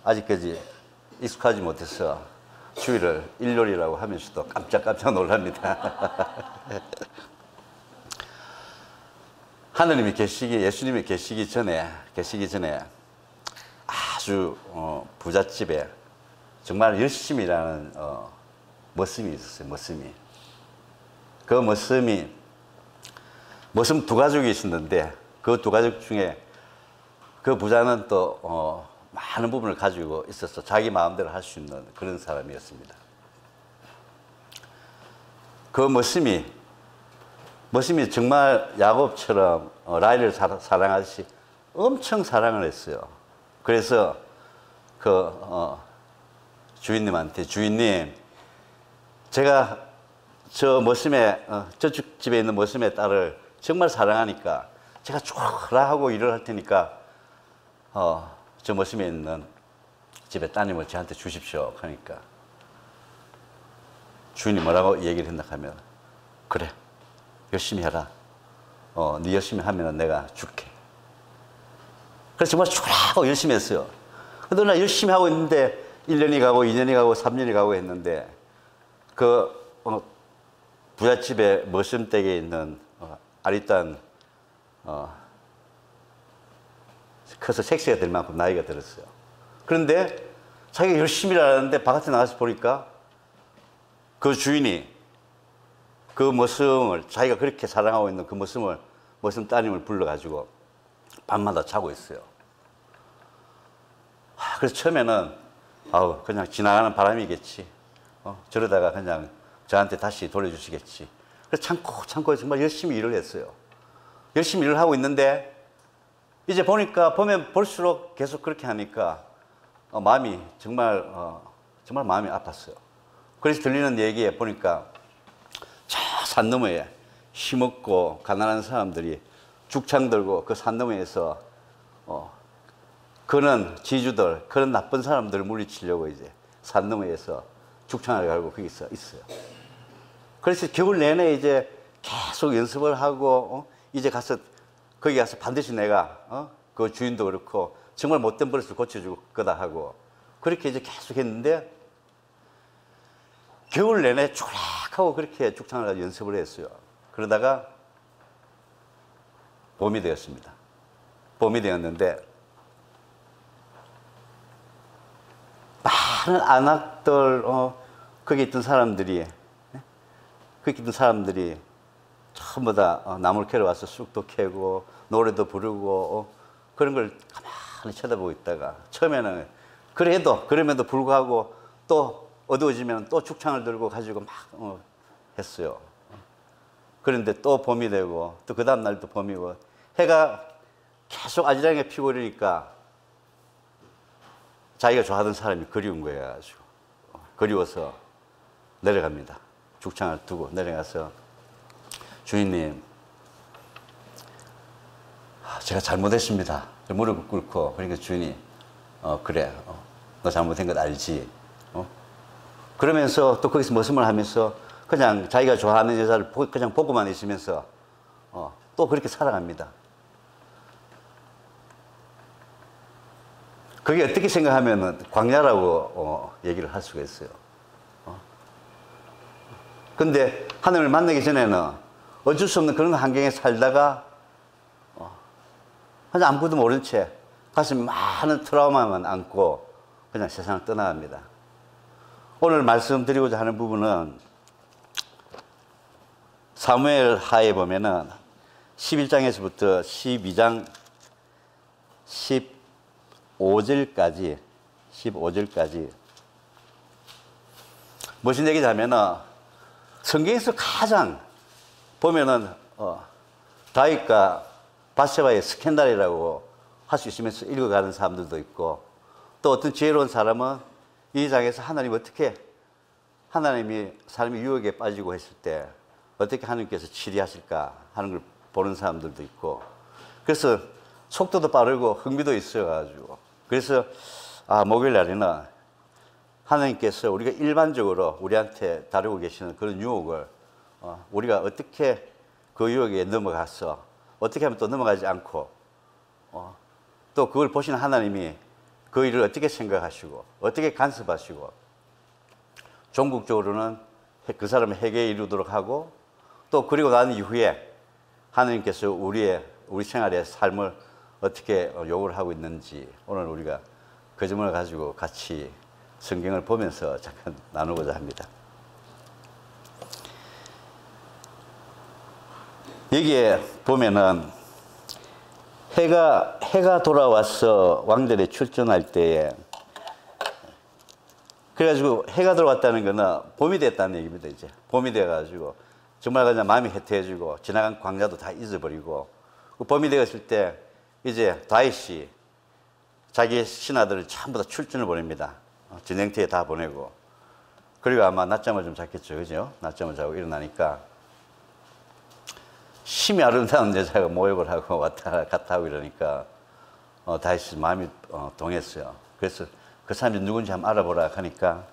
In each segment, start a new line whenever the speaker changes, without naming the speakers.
아직까지 익숙하지 못해서 주일을 일요일이라고 하면서도 깜짝 놀랍니다. 하느님이 계시기, 예수님이 계시기 전에 아주 부잣집에 정말 열심히 일하는 머슴이 있었어요. 그 머슴 두 가족이 있었는데 그 두 가족 중에 그 부자는 또 많은 부분을 가지고 있어서 자기 마음대로 할 수 있는 그런 사람이었습니다. 그 머슴이 정말 야곱처럼 라헬을 사랑하듯이 엄청 사랑을 했어요. 그래서 그 주인님한테, 주인님, 제가 저쪽 집에 있는 머슴의 딸을 정말 사랑하니까 제가 쫙라 하고 일을 할 테니까 저 머슴에 있는 집에 따님을 저한테 주십시오. 그러니까 주인이 뭐라고 얘기를 했나 하면, 그래, 열심히 해라. 네 열심히 하면 내가 줄게. 그래서 정말 쫙 열심히 했어요. 근데 나 열심히 하고 있는데 1년이 가고 2년이 가고 3년이 가고 했는데 그 부잣집에 머슴댁에 있는 아리따운 커서 색시가 될 만큼 나이가 들었어요. 그런데 자기가 열심히 일하는데 바깥에 나가서 보니까 그 주인이 그 머슴을, 자기가 그렇게 사랑하고 있는 그 머슴 따님을 불러가지고 밤마다 자고 있어요. 그래서 처음에는 그냥 지나가는 바람이겠지. 저러다가 그냥 저한테 다시 돌려주시겠지. 그래서 참고 정말 열심히 일을 했어요. 열심히 일을 하고 있는데 이제 보면 볼수록 계속 그렇게 하니까 마음이 정말 마음이 아팠어요. 그래서 들리는 얘기에 보니까 저 산 너머에 힘없고 가난한 사람들이 죽창 들고 그 산 너머에서 그런 지주들, 그런 나쁜 사람들을 물리치려고 이제 산 너머에서 죽창을 갈고 거기서 있어요. 그래서 겨울 내내 이제 계속 연습을 하고 이제 거기 가서 반드시 내가 그 주인도 그렇고 정말 못된 버릇을 고쳐줄 거다 하고 그렇게 이제 계속 했는데 겨울 내내 쭈락하고 그렇게 죽창을 가지고 연습을 했어요. 그러다가 봄이 되었습니다. 봄이 되었는데 많은 안악들 거기 있던 사람들이 전부 다 나무를 캐러 와서 쑥도 캐고 노래도 부르고 그런 걸 가만히 쳐다보고 있다가 처음에는 그럼에도 불구하고 또 어두워지면 또 죽창을 들고 가지고 막 했어요. 그런데 또 봄이 되고 또 그 다음 날도 봄이고 해가 계속 아지랑하게 피고 이러니까 자기가 좋아하던 사람이 그리운 거예요. 아주 그리워서 내려갑니다. 죽창을 두고 내려가서 주인님, 제가 잘못했습니다. 무릎을 꿇고 그러니까 주인이 그래, 너 잘못된 것 알지? 그러면서 또 거기서 머슴을 하면서 그냥 자기가 좋아하는 여자를 그냥 보고만 있으면서 또 그렇게 살아갑니다. 그게 어떻게 생각하면 광야라고 얘기를 할 수가 있어요. 근데 하나님을 만나기 전에는 어쩔 수 없는 그런 환경에 살다가 그냥 아무것도 모른 채 가슴에 많은 트라우마만 안고 그냥 세상을 떠나갑니다. 오늘 말씀드리고자 하는 부분은 사무엘 하에 보면은 11장에서부터 12장 15절까지 무슨 얘기를 하면은 성경에서 가장 보면은 다윗과 바세바의 스캔들이라고 할 수 있으면서 읽어가는 사람들도 있고 또 어떤 지혜로운 사람은 이 장에서 하나님이 사람이 유혹에 빠지고 했을 때 어떻게 하나님께서 치리하실까 하는 걸 보는 사람들도 있고 그래서 속도도 빠르고 흥미도 있어가지고 그래서 목요일 날에는 하나님께서 우리가 일반적으로 우리한테 다루고 계시는 그런 유혹을 우리가 어떻게 그 유혹에 넘어가서 어떻게 하면 또 넘어가지 않고 또 그걸 보시는 하나님이 그 일을 어떻게 생각하시고 어떻게 간섭하시고 종국적으로는 그 사람의 해결에 이루도록 하고 또 그리고 난 이후에 하나님께서 우리 생활의 삶을 어떻게 요구를 하고 있는지 오늘 우리가 그 점을 가지고 같이 성경을 보면서 잠깐 나누고자 합니다. 여기에 보면은 해가 돌아와서 왕들이 출전할 때에 그래가지고 해가 돌아왔다는 거는 봄이 됐다는 얘기입니다. 이제 봄이 돼가지고 정말 그냥 마음이 해태해지고 지나간 광야도 다 잊어버리고 봄이 되었을 때 이제 다윗이 자기 신하들을 전부 다 출전을 보냅니다. 전쟁터에 다 보내고 그리고 아마 낮잠을 좀 잤겠죠, 그죠? 낮잠을 자고 일어나니까 심히 아름다운 여자가 모욕을 하고 왔다 갔다 하고 이러니까 다윗이 마음이 동했어요. 그래서 그 사람이 누군지 한번 알아보라 하니까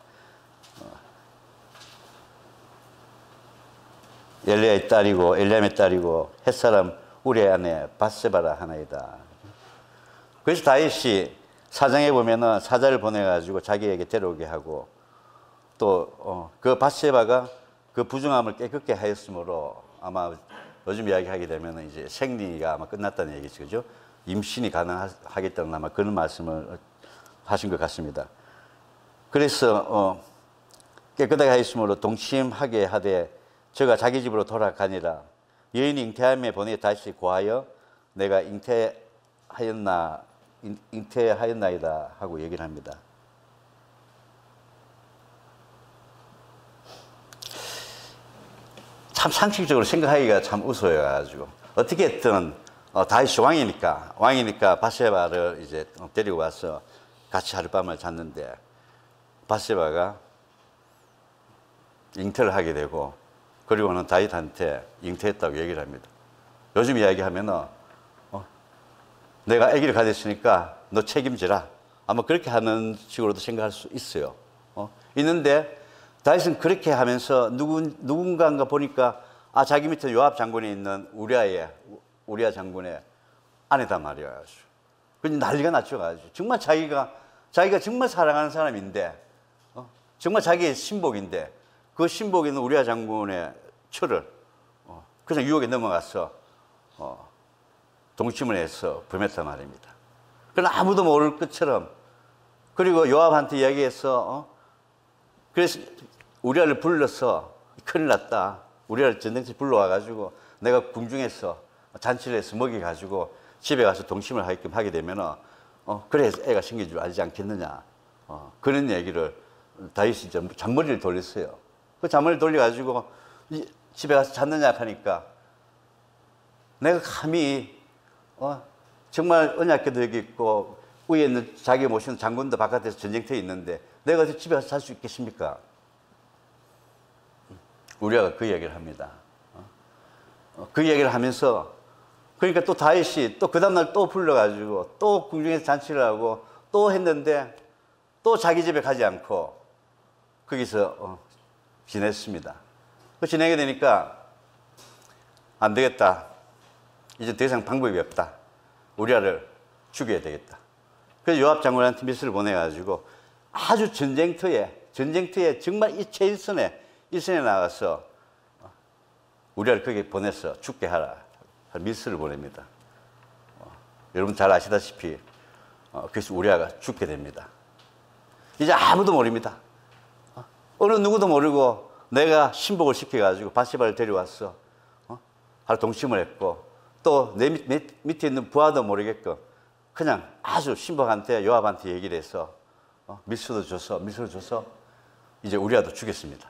엘리야의 딸이고 엘리암의 딸이고 햇사람 우리의 아내 밧세바라 하나이다. 그래서 다윗이 사장에 보면은 사자를 보내가지고 자기에게 데려오게 하고 또 그 밧세바가 그 부정함을 깨끗게 하였으므로 아마 요즘 이야기하게 되면 이제 생리가 아마 끝났다는 얘기죠, 그죠? 임신이 가능하겠다는 아마 그런 말씀을 하신 것 같습니다. 그래서 깨끗하게 하였으므로 동침하게 하되 저가 자기 집으로 돌아가니라. 여인이 잉태함에 보니 다시 고하여 내가 잉태하였나이다 하고 얘기를 합니다. 참 상식적으로 생각하기가 참 우스워가지고 어떻게 했든 다윗이 왕이니까 밧세바를 이제 데리고 와서 같이 하룻밤을 잤는데 밧세바가 잉태를 하게 되고 그리고는 다윗한테 잉태했다고 얘기를 합니다. 요즘 이야기하면은 내가 아기를 가졌으니까 너 책임지라. 아마 그렇게 하는 식으로도 생각할 수 있어요. 있는데 다윗은 그렇게 하면서 누군가인가 보니까 자기 밑에 요압 장군에 있는 우리아 장군의 아내단 말이야. 그래서 난리가 났죠. 정말 자기가 정말 사랑하는 사람인데 정말 자기의 신복인데 그 신복에 있는 우리아 장군의 철을 그냥 유혹에 넘어가서 동침을 해서 범했단 말입니다. 그러나 아무도 모를 것처럼 그리고 요압한테 이야기해서 그래서 우리아를 불러서 큰일 났다. 우리아를 전쟁터에 불러와가지고 내가 궁중에서 잔치를 해서 먹여가지고 집에 가서 동침을 하게끔 하게 되면은 그래서 애가 생긴 줄 알지 않겠느냐. 그런 얘기를 다윗이 잔머리를 돌렸어요. 그 잔머리를 돌려가지고 집에 가서 잤느냐 하니까 내가 감히 정말 언약궤도 여기 있고 위에 있는 자기 모시는 장군도 바깥에서 전쟁터에 있는데 내가 어디 집에 가서 잘 수 있겠습니까? 우리아가 그 얘기를 합니다. 그 얘기를 하면서 그러니까 또 다윗이 또 그 다음날 또 불러가지고 또 궁중에서 잔치를 하고 또 했는데 또 자기 집에 가지 않고 거기서 지냈습니다. 그 지내게 되니까 안 되겠다. 이제 더 이상 방법이 없다. 우리아를 죽여야 되겠다. 그래서 요압 장군한테 미스를 보내가지고 아주 전쟁터에 정말 이 최일선에 나가서 우리아를 거기에 보내서 죽게 하라. 미스를 보냅니다. 여러분 잘 아시다시피 그래서 우리아가 죽게 됩니다. 이제 아무도 모릅니다. 어느 누구도 모르고 내가 신복을 시켜가지고 밧세바를 데려왔어. 하루 동침을 했고 또 내 밑에 있는 부하도 모르게끔 그냥 아주 신복한테 요압한테 얘기를 해서 미스를 줘서 이제 우리아도 죽였습니다.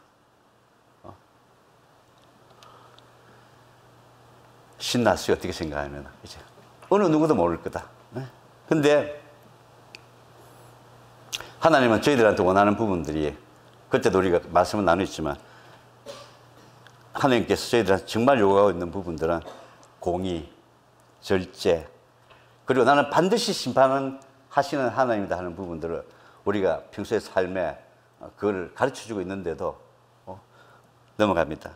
신났어요. 어떻게 생각하면 이제 어느 누구도 모를 거다. 근데 하나님은 저희들한테 원하는 부분들이 그때도 우리가 말씀을 나눴지만 하나님께서 저희들한테 정말 요구하고 있는 부분들은 공의, 절제, 그리고 나는 반드시 심판은 하시는 하나님이다 하는 부분들을 우리가 평소의 삶에 그걸 가르쳐주고 있는데도 넘어갑니다.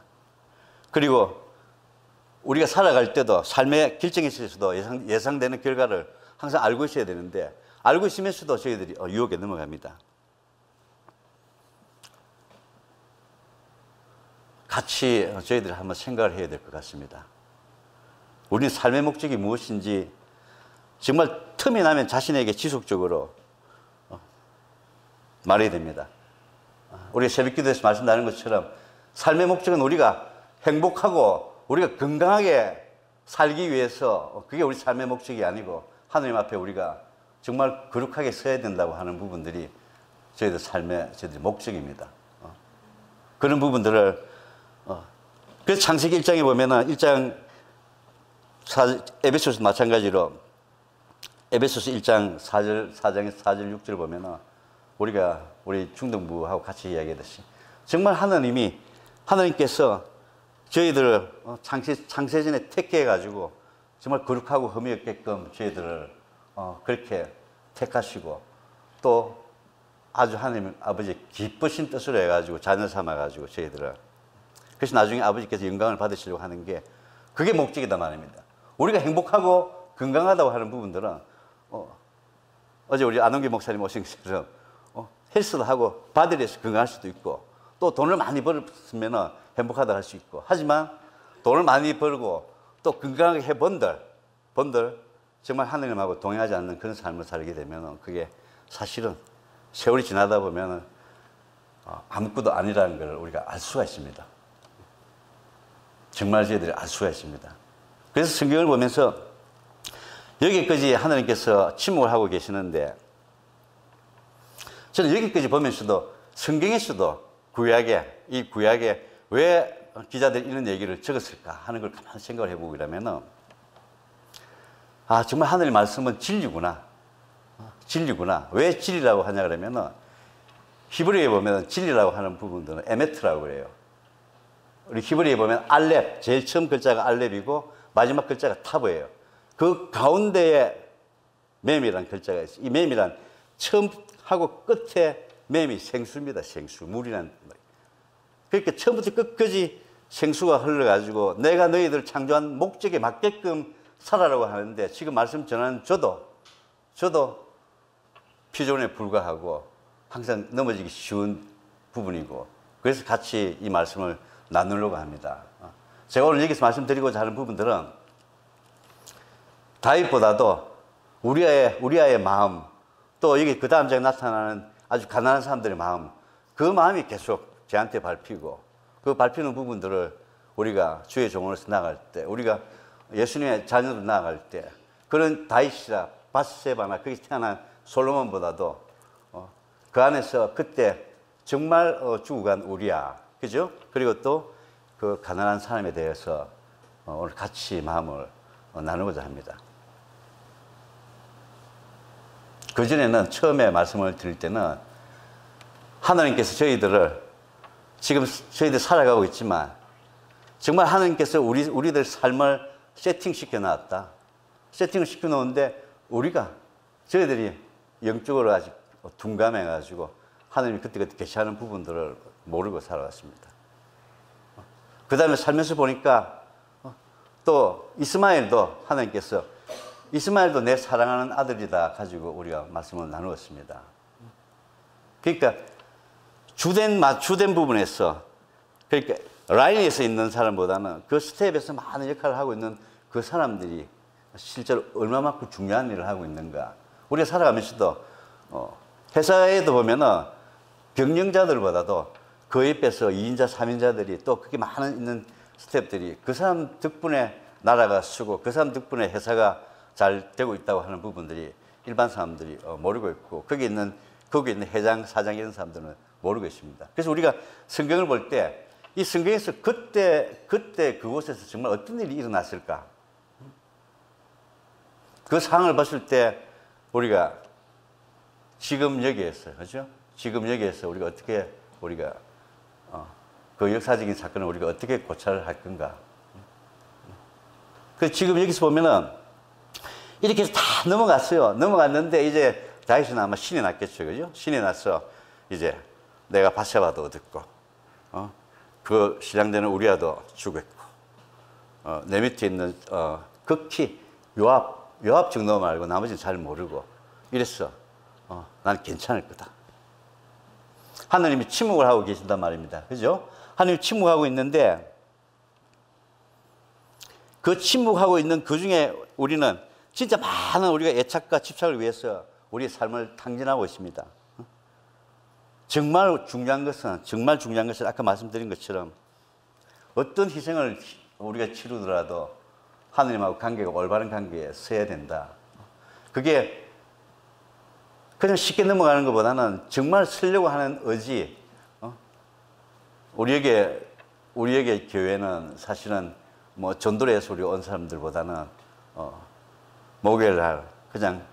그리고 우리가 살아갈 때도 삶의 결정에 있어서도 예상되는 결과를 항상 알고 있어야 되는데 알고 있으면서도 저희들이 유혹에 넘어갑니다. 같이 저희들이 한번 생각을 해야 될 것 같습니다. 우리는 삶의 목적이 무엇인지 정말 틈이 나면 자신에게 지속적으로 말해야 됩니다. 우리가 새벽기도에서 말씀 나눈 것처럼 삶의 목적은 우리가 행복하고 우리가 건강하게 살기 위해서, 그게 우리 삶의 목적이 아니고 하나님 앞에 우리가 정말 거룩하게 서야 된다고 하는 부분들이 저희들 삶의 저희들의 목적입니다. 그런 부분들을 그래서 창세기 1장에 보면은 1장 에베소서 마찬가지로 에베소서 1장 4장에서 4절 6절 보면은 우리 중등부하고 같이 이야기하듯이 정말 하나님께서 저희들을 창세전에 택해가지고 정말 거룩하고 흠이 없게끔 저희들을 그렇게 택하시고 또 아주 하나님 아버지 기쁘신 뜻으로 해가지고 자녀 삼아가지고 저희들을, 그래서 나중에 아버지께서 영광을 받으시려고 하는 게 그게 목적이다 말입니다. 우리가 행복하고 건강하다고 하는 부분들은 어제 우리 안홍기 목사님 오신 것처럼 헬스도 하고 바디에서 건강할 수도 있고 또 돈을 많이 벌었으면 행복하다 할 수 있고, 하지만 돈을 많이 벌고 또 건강하게 해본들 정말 하나님하고 동행하지 않는 그런 삶을 살게 되면 그게 사실은 세월이 지나다 보면 아무것도 아니라는 걸 우리가 알 수가 있습니다. 정말 저희들이 알 수가 있습니다. 그래서 성경을 보면서 여기까지 하나님께서 침묵을 하고 계시는데, 저는 여기까지 보면서도 성경에서도 이 구약에 왜 기자들이 이런 얘기를 적었을까 하는 걸 가만히 생각을 해보고 이러면은, 정말 하나님의 말씀은 진리구나. 왜 진리라고 하냐 그러면은, 히브리어에 보면 진리라고 하는 부분들은 에메트라고 그래요. 우리 히브리어에 보면 알렙, 제일 처음 글자가 알렙이고 마지막 글자가 타브예요. 그 가운데에 맴이라는 글자가 있어요. 이 맴이란 처음하고 끝에 맴이 생수입니다. 생수, 물이라는 말이에요. 그러니까 처음부터 끝까지 생수가 흘러가지고 내가 너희들 창조한 목적에 맞게끔 살아라고 하는데, 지금 말씀 전하는 저도 피존에 불과하고 항상 넘어지기 쉬운 부분이고, 그래서 같이 이 말씀을 나누려고 합니다. 제가 오늘 여기서 말씀드리고자 하는 부분들은 다윗보다도 우리아의 마음, 또 여기 그 다음 장에 나타나는 아주 가난한 사람들의 마음, 그 마음이 계속 저한테 밟히고, 그 밟히는 부분들을 우리가 주의 종으로서 나아갈 때, 우리가 예수님의 자녀로 나아갈 때, 그런 다윗이나 밧세바나 거기서 태어난 솔로몬보다도 그 안에서 그때 정말 죽어간 우리야, 그죠? 그리고 또 그 가난한 사람에 대해서 오늘 같이 마음을 나누고자 합니다. 그전에는 처음에 말씀을 드릴 때는 하나님께서 저희들을 지금 저희들 살아가고 있지만 정말 하나님께서 우리들 삶을 세팅시켜 놨다. 세팅을 시켜 놓은데 저희들이 영적으로 아직 둔감해가지고 하나님이 그때그때 계시하는 부분들을 모르고 살아왔습니다. 그 다음에 살면서 보니까 또 이스마엘도 내 사랑하는 아들이다 가지고 우리가 말씀을 나누었습니다. 그러니까 주된 부분에서, 그러니까 라인에서 있는 사람보다는 그 스텝에서 많은 역할을 하고 있는 그 사람들이 실제로 얼마만큼 중요한 일을 하고 있는가. 우리가 살아가면서도 회사에도 보면은 경영자들보다도 그 옆에서 2인자, 3인자들이 또 그렇게 많은 있는 스텝들이 그 사람 덕분에 나라가 쓰고 그 사람 덕분에 회사가 잘 되고 있다고 하는 부분들이 일반 사람들이 모르고 있고, 거기 있는 회장, 사장 이런 사람들은 모르고 있습니다. 그래서 우리가 성경을 볼 때 이 성경에서 그때 그곳에서 정말 어떤 일이 일어났을까? 그 상황을 봤을 때 우리가 지금 여기에서, 그렇죠? 지금 여기에서 우리가 어떻게 그 역사적인 사건을 우리가 어떻게 고찰을 할 건가? 그 지금 여기서 보면은 이렇게 해서 다 넘어갔어요. 넘어갔는데 이제 다윗은 아마 신이 났겠죠, 그죠? 신이 나서 이제 내가 밧세바도 얻었고, 그 신랑되는 우리아도 죽었고, 내 밑에 있는 극히 요압 정도 말고 나머지는 잘 모르고, 이랬어. 난 괜찮을 거다. 하느님이 침묵을 하고 계신단 말입니다. 그죠? 하느님이 침묵하고 있는데 그 침묵하고 있는 그 중에 우리는 진짜 많은 우리가 애착과 집착을 위해서 우리의 삶을 탕진하고 있습니다. 정말 중요한 것은 아까 말씀드린 것처럼 어떤 희생을 우리가 치르더라도 하느님하고 관계가 올바른 관계에 서야 된다. 그게 그냥 쉽게 넘어가는 것보다는 정말 쓰려고 하는 의지. 우리에게 교회는 사실은 뭐 전도의 소리 온 사람들보다는 목요일 날 그냥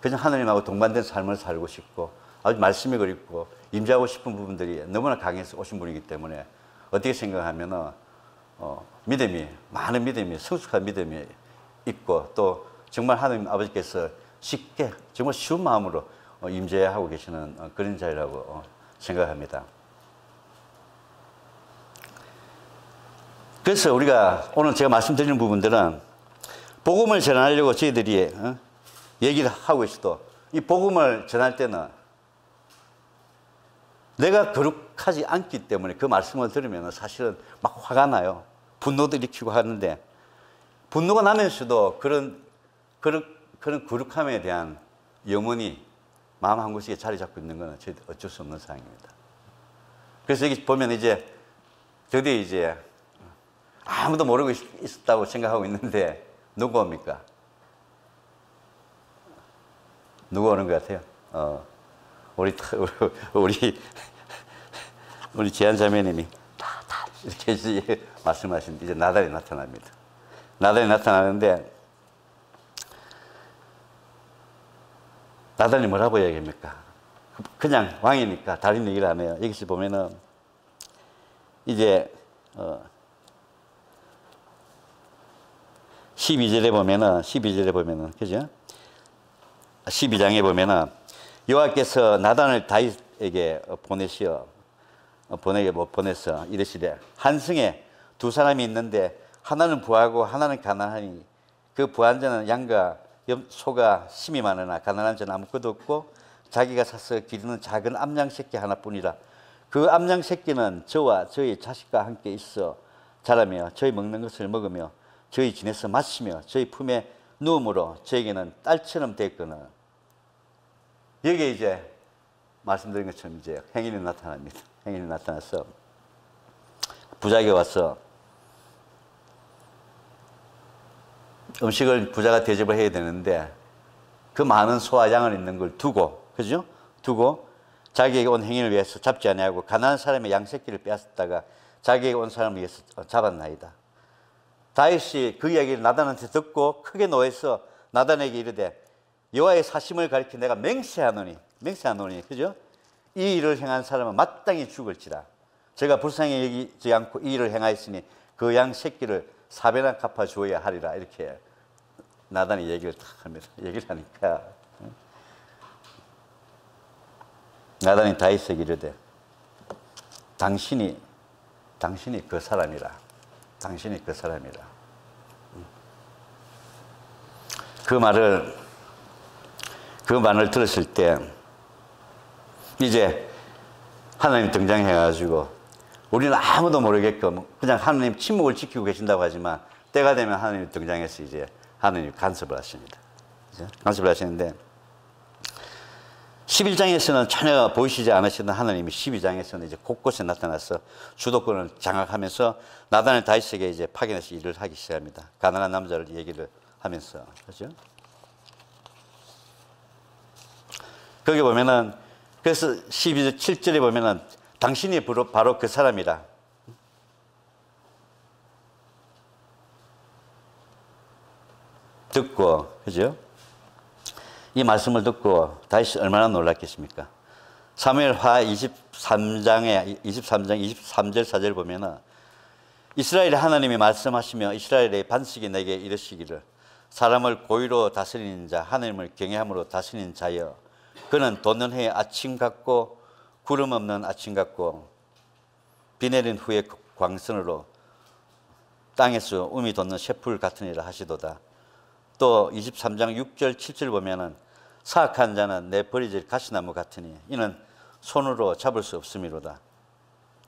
하느님하고 동반된 삶을 살고 싶고 아주 말씀이 그립고 임재하고 싶은 부분들이 너무나 강해서 오신 분이기 때문에 어떻게 생각하면은 많은 믿음이 성숙한 믿음이 있고 또 정말 하느님 아버지께서 쉽게 정말 쉬운 마음으로 임재하고 계시는 그런 자리라고 생각합니다. 그래서 우리가 오늘 제가 말씀드리는 부분들은 복음을 전하려고 저희들이 얘기를 하고 있어도 이 복음을 전할 때는 내가 거룩하지 않기 때문에 그 말씀을 들으면 사실은 막 화가 나요. 분노도 일으키고 하는데 분노가 나면서도 그런 거룩함에 대한 염원이 마음 한 곳에 자리 잡고 있는 것은 어쩔 수 없는 상황입니다. 그래서 여기 보면 이제 드디어 이제 아무도 모르고 있었다고 생각하고 있는데 누구 옵니까? 누구 오는 것 같아요? 우리 재한 자매님이 다 이렇게 이제 말씀하신 이제 나달이 나타납니다. 나달이 나타나는데 나달이 뭐라고 얘기합니까? 그냥 왕이니까 다른 얘기를 안 해요. 여기서 보면은 이제 12절에 보면은 그죠? 12장에 보면은 여호와께서 나단을 다윗에게 보내서 이르시되 한 성에 두 사람이 있는데 하나는 부하고 하나는 가난하니 그 부한 자는 양과 소가 심이 많으나 가난한 자는 아무것도 없고 자기가 사서 기르는 작은 암양 새끼 하나뿐이라. 그 암양 새끼는 저와 저희 자식과 함께 있어 자라며 저희 먹는 것을 먹으며 저희 진에서 마시며 저희 품에 누움으로 저에게는 딸처럼 됐거늘. 여기에 이제 말씀드린 것처럼 이제 행인이 나타납니다. 행인이 나타나서 부자에게 와서 음식을 부자가 대접을 해야 되는데 그 많은 소와 양을 있는 걸 두고, 그죠? 두고 자기에게 온 행인을 위해서 잡지 아니하고 가난한 사람의 양 새끼를 빼앗았다가 자기에게 온 사람을 위해서 잡았나이다. 다윗이 그 이야기를 나단한테 듣고 크게 노해서 나단에게 이르되 여호와의 사심을 가리켜 내가 맹세하노니, 그죠? 이 일을 행한 사람은 마땅히 죽을지라. 제가 불쌍히 여기지 않고 이 일을 행하였으니 그 양 새끼를 4배나 갚아 주어야 하리라. 이렇게 나단이 얘기를 딱 합니다. 얘기를 하니까 나단이 다윗에게 이르되 당신이 그 사람이라. 당신이 그 사람이라. 그 말을 들었을 때 이제 하나님 등장해가지고 우리는 아무도 모르게끔 그냥 하나님 침묵을 지키고 계신다고 하지만 때가 되면 하나님이 등장해서 이제 하나님이 간섭을 하십니다. 간섭을 하시는데 11장에서는 전혀 보이시지 않으시던 하나님이 12장에서는 이제 곳곳에 나타나서 주도권을 장악하면서 나단을 다윗에게 이제 파견해서 일을 하기 시작합니다. 가난한 남자를 얘기를 하면서. 그렇죠? 거기 보면은 그래서 12절 7절에 보면은 당신이 바로 그 사람이라. 듣고, 그죠? 이 말씀을 듣고 다윗이 얼마나 놀랐겠습니까? 사무엘하 23장 23절 4절 보면은 이스라엘의 하나님이 말씀하시며 이스라엘의 반석이 내게 이르시기를 사람을 고의로 다스리는 자 하나님을 경외함으로 다스리는 자여 그는 돋는 해의 아침 같고 구름 없는 아침 같고 비 내린 후의 광선으로 땅에서 음이 돋는 쇠풀 같으니라 하시도다. 또 23장 6절 7절 보면은 사악한 자는 내 버리질 가시나무 같으니 이는 손으로 잡을 수 없음이로다.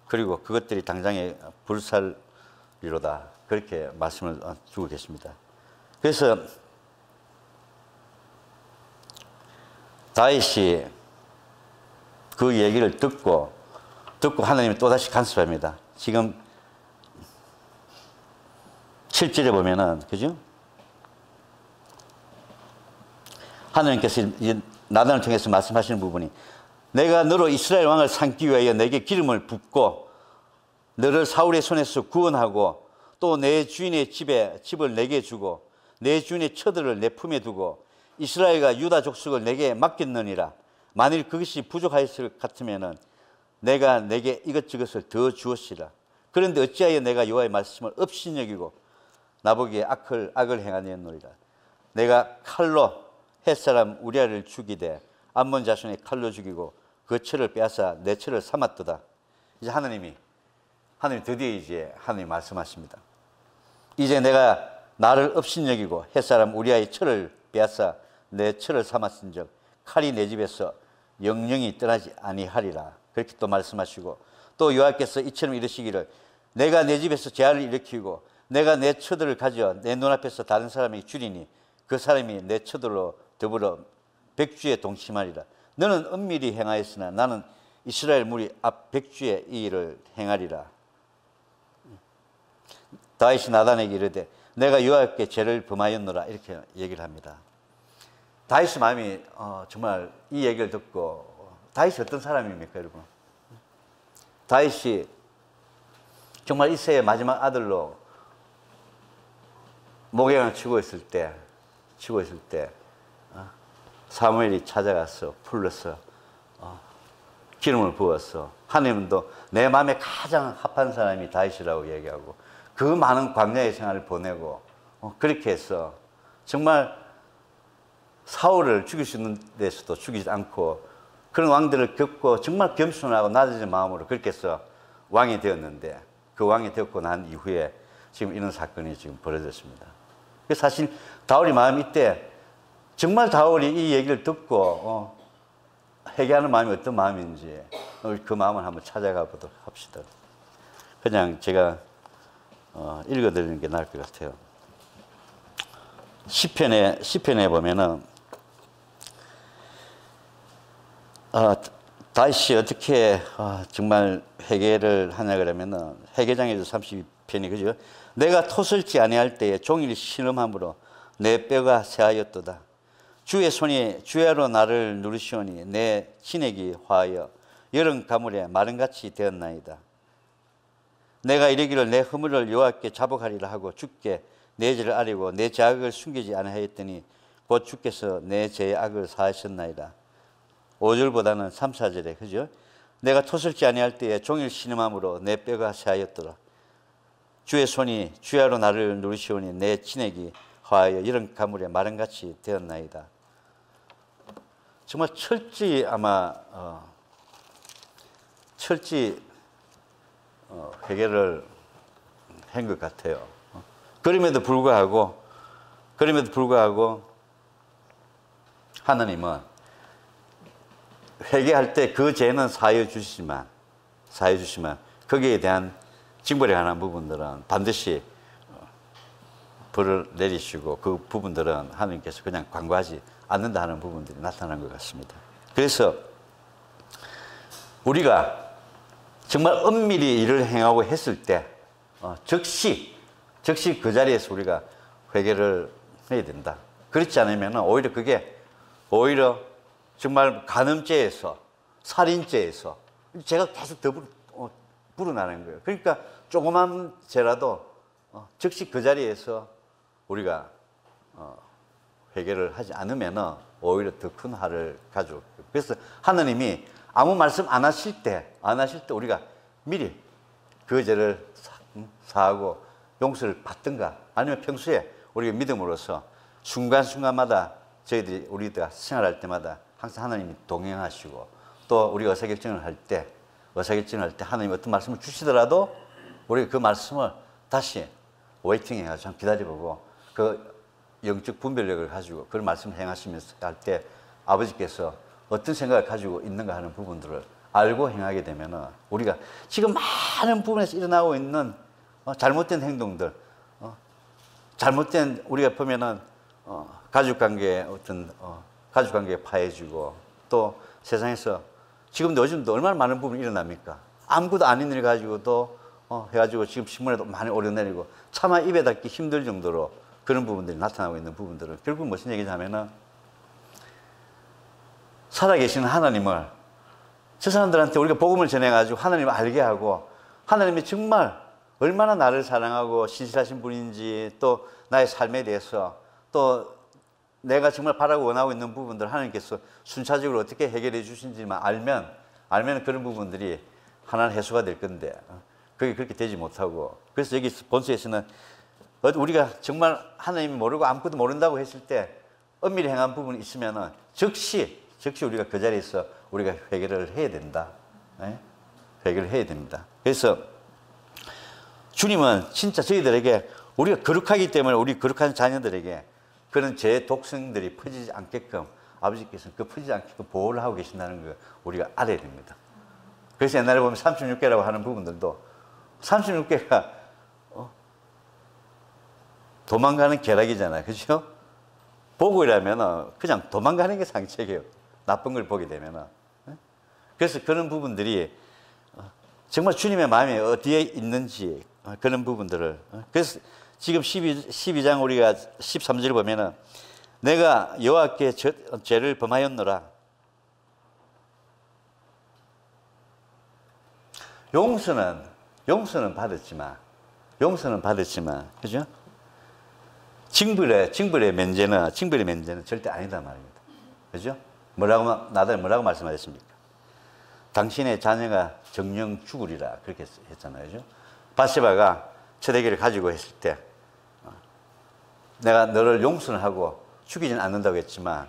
그리고 그것들이 당장에 불살이로다. 그렇게 말씀을 주고 계십니다. 그래서 다윗이 그 얘기를 듣고 하나님이 또다시 간섭합니다. 지금 7절에 보면은, 그죠? 하나님께서 나단을 통해서 말씀하시는 부분이, 내가 너로 이스라엘 왕을 삼기 위하여 내게 기름을 붓고 너를 사울의 손에서 구원하고 또 내 주인의 집을 내게 주고 내 주인의 처들을 내 품에 두고 이스라엘과 유다 족속을 내게 맡겼느니라. 만일 그것이 부족하였을 것 같으면은 내가 내게 이것저것을 더 주었으리라. 그런데 어찌하여 내가 여호와의 말씀을 업신여기고 나보기에 악을 행하였노리라. 내가 칼로 햇사람 우리아를 죽이되 암몬 자손의 칼로 죽이고 그 처를 빼앗아 내 처를 삼았도다. 이제 하나님 드디어 이제 하나님 말씀하십니다. 이제 내가 나를 업신여기고 햇사람 우리아의 처를 빼앗아 내 처를 삼았은즉 칼이 내 집에서 영영이 떠나지 아니하리라. 그렇게 또 말씀하시고, 또 여호와께서 이처럼 이르시기를, 내가 내 집에서 재앙을 일으키고 내가 내 처들을 가져 내 눈앞에서 다른 사람에게 주리니 그 사람이 내 처들로 더불어 백주에 동침하리라. 너는 은밀히 행하였으나 나는 이스라엘 무리 앞 백주에 이 일을 행하리라. 다윗이 나단에게 이르되 내가 여호와께 죄를 범하였노라. 이렇게 얘기를 합니다. 다윗의 마음이 정말 이 얘기를 듣고, 다윗이 어떤 사람입니까, 여러분? 다윗이 정말 이새의 마지막 아들로 목양을 치고 있을 때 사무엘이 찾아가서 불러서 기름을 부어서, 하나님도 내 마음에 가장 합한 사람이 다윗이라고 얘기하고 그 많은 광야의 생활을 보내고 그렇게 해서 정말 사울을 죽일 수 있는 데서도 죽이지 않고 그런 왕들을 겪고 정말 겸손하고 낮아진 마음으로 그렇게 해서 왕이 되었는데, 그 왕이 되었고 난 이후에 지금 이런 사건이 지금 벌어졌습니다. 그래서 사실 다윗의 마음이 이때 정말 다윗이 이 얘기를 듣고 회개하는 마음이 어떤 마음인지 그 마음을 한번 찾아가 보도록 합시다. 그냥 제가 읽어드리는 게 나을 것 같아요. 시편에 보면은 다윗이 어떻게 정말 회개를 하냐 그러면은 회개장에도 32편이, 그죠? 내가 토설지 아니할 때에 종일 신음함으로 내 뼈가 새하였도다. 주의 손이 주야로 나를 누르시오니 내 진액이 화하여 여름 가물에 마른같이 되었나이다. 내가 이르기를 내 허물을 여호와께 자복하리라 하고 주께 내 죄를 아뢰고 내 죄악을 숨기지 아니하였더니 곧 주께서 내 죄의 악을 사하셨나이다. 5절보다는 3, 4절에, 그죠? 내가 토설지 아니할 때에 종일 신음함으로 내 뼈가 새하였더라. 주의 손이 주야로 나를 누르시오니 내 진액이 화하여 여름 가물에 마른같이 되었나이다. 정말 철저히 회개를 한 것 같아요. 그럼에도 불구하고 하나님은 회개할 때 그 죄는 사하여 주시지만 거기에 대한 징벌에 관한 부분들은 반드시 벌을 내리시고 그 부분들은 하나님께서 그냥 관과하지 않는다 하는 부분들이 나타난 것 같습니다. 그래서 우리가 정말 엄밀히 일을 행하고 했을 때 즉시 그 자리에서 우리가 회개를 해야 된다. 그렇지 않으면 오히려 정말 간음죄에서, 살인죄에서 죄가 계속 더 불어나는 거예요. 그러니까 조그만 죄라도 즉시 그 자리에서 우리가 회개를 하지 않으면 오히려 더 큰 화를 가져올 거예요. 그래서 하나님이 아무 말씀 안 하실 때 우리가 미리 그 죄를 사하고 용서를 받든가, 아니면 평소에 우리가 믿음으로써 순간순간마다 우리가 생활할 때마다 항상 하나님이 동행하시고, 또 우리가 의사결정을 할 때 하나님이 어떤 말씀을 주시더라도 우리가 그 말씀을 다시 웨이팅해가지고 기다려보고 그 영적 분별력을 가지고 그 말씀을 행하시면서 할 때 아버지께서 어떤 생각을 가지고 있는가 하는 부분들을 알고 행하게 되면은 우리가 지금 많은 부분에서 일어나고 있는 잘못된 행동들, 잘못된 우리가 보면은 가족관계 어떤 가족관계 파해지고 또 세상에서 지금도 요즘도 얼마나 많은 부분이 일어납니까? 아무것도 아닌 일 가지고도 해가지고 지금 신문에도 많이 오르내리고 차마 입에 닿기 힘들 정도로 그런 부분들이 나타나고 있는 부분들은 결국 무슨 얘기냐면은 살아계시는 하나님을 저 사람들한테 우리가 복음을 전해가지고 하나님을 알게 하고 하나님이 정말 얼마나 나를 사랑하고 신실하신 분인지 또 나의 삶에 대해서 또 내가 정말 바라고 원하고 있는 부분들 하나님께서 순차적으로 어떻게 해결해 주신지만 알면 그런 부분들이 하나는 해소가 될 건데 그게 그렇게 되지 못하고 그래서 여기 본서에서는 우리가 정말 하나님이 모르고 아무것도 모른다고 했을 때 엄밀히 행한 부분이 있으면은 즉시 우리가 그 자리에서 우리가 회개를 해야 된다. 네? 회개를 해야 됩니다. 그래서 주님은 진짜 저희들에게 우리가 거룩하기 때문에 우리 거룩한 자녀들에게 그런 죄의 독성들이 퍼지지 않게끔 아버지께서는 그 퍼지지 않게끔 보호를 하고 계신다는 걸 우리가 알아야 됩니다. 그래서 옛날에 보면 36개라고 하는 부분들도 36개가 도망가는 계략이잖아요. 그죠? 보고이라면 그냥 도망가는 게 상책이에요. 나쁜 걸 보게 되면. 그래서 그런 부분들이 정말 주님의 마음이 어디에 있는지 그런 부분들을. 그래서 지금 12장 우리가 13절 보면은 내가 여호와께 죄를 범하였노라. 용서는 받았지만, 그죠? 징벌의 면제는 절대 아니다 말입니다. 그죠? 뭐라고 말씀하셨습니까? 당신의 자녀가 정령 죽으리라 그렇게 했잖아요. 그죠? 바세바가 처대기를 가지고 했을 때 내가 너를 용서는 하고 죽이진 않는다고 했지만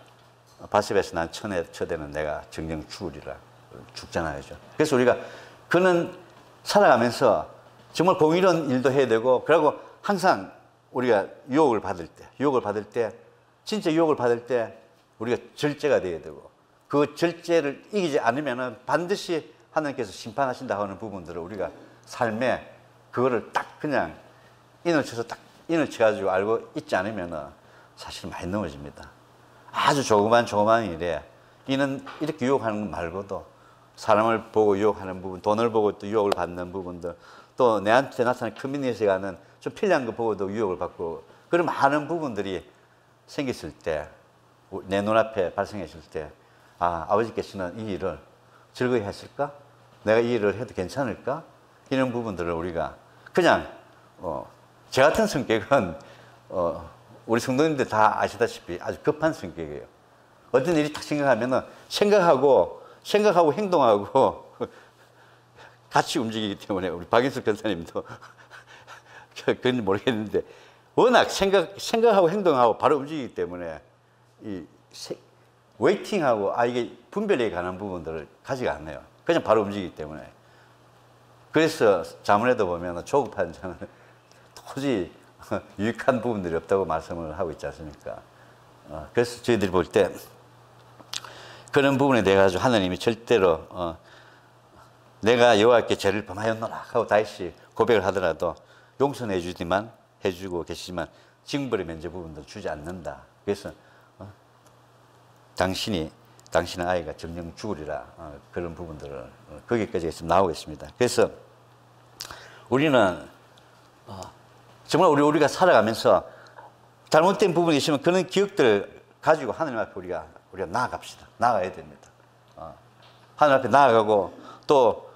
바세바에서 난 처대는 내가 정령 죽으리라 죽잖아요. 그죠? 그래서 우리가 그는 살아가면서 정말 공의로운 일도 해야 되고 그리고 항상 우리가 유혹을 받을 때 진짜 유혹을 받을 때 우리가 절제가 돼야 되고 그 절제를 이기지 않으면은 반드시 하나님께서 심판하신다 하는 부분들을 우리가 삶에 그거를 딱 그냥 인을 쳐가지고 알고 있지 않으면은 사실 많이 넘어집니다. 아주 조그만 일에 이는 이렇게 유혹하는 것 말고도 사람을 보고 유혹하는 부분, 돈을 보고 또 유혹을 받는 부분들, 또 내한테 나타나는 커뮤니티에 가는 좀 필요한 거 보고도 유혹을 받고 그런 많은 부분들이 생겼을 때, 내 눈앞에 발생했을 때, 아버지께서는 이 일을 즐거이 했을까? 내가 이 일을 해도 괜찮을까? 이런 부분들을 우리가 그냥 제 같은 성격은 우리 성도님들 다 아시다시피 아주 급한 성격이에요. 어떤 일이 딱 생각하면은 생각하고 행동하고 같이 움직이기 때문에 우리 박인숙 변사님도 그건 모르겠는데 워낙 생각하고 행동하고 바로 움직이기 때문에 웨이팅하고 이게 분별에 관한 부분들을 가지가 않네요. 그냥 바로 움직이기 때문에. 그래서 자문에도 보면 조급한 저는 도저히 유익한 부분들이 없다고 말씀을 하고 있지 않습니까? 그래서 저희들이 볼 때 그런 부분에 대해 가지고 하나님이 절대로 내가 여호와께 죄를 범하였노라 하고 다시 고백을 하더라도 용서해 해주고 계시지만 징벌의 면제 부분도 주지 않는다. 그래서 당신의 아이가 정령 죽으리라 그런 부분들을 거기까지 지금 나오고 있습니다. 그래서 우리는 정말 우리가 살아가면서 잘못된 부분이 있으면 그런 기억들을 가지고 하나님 앞에 우리가 나아갑시다. 나아가야 됩니다. 하나님 앞에 나아가고 또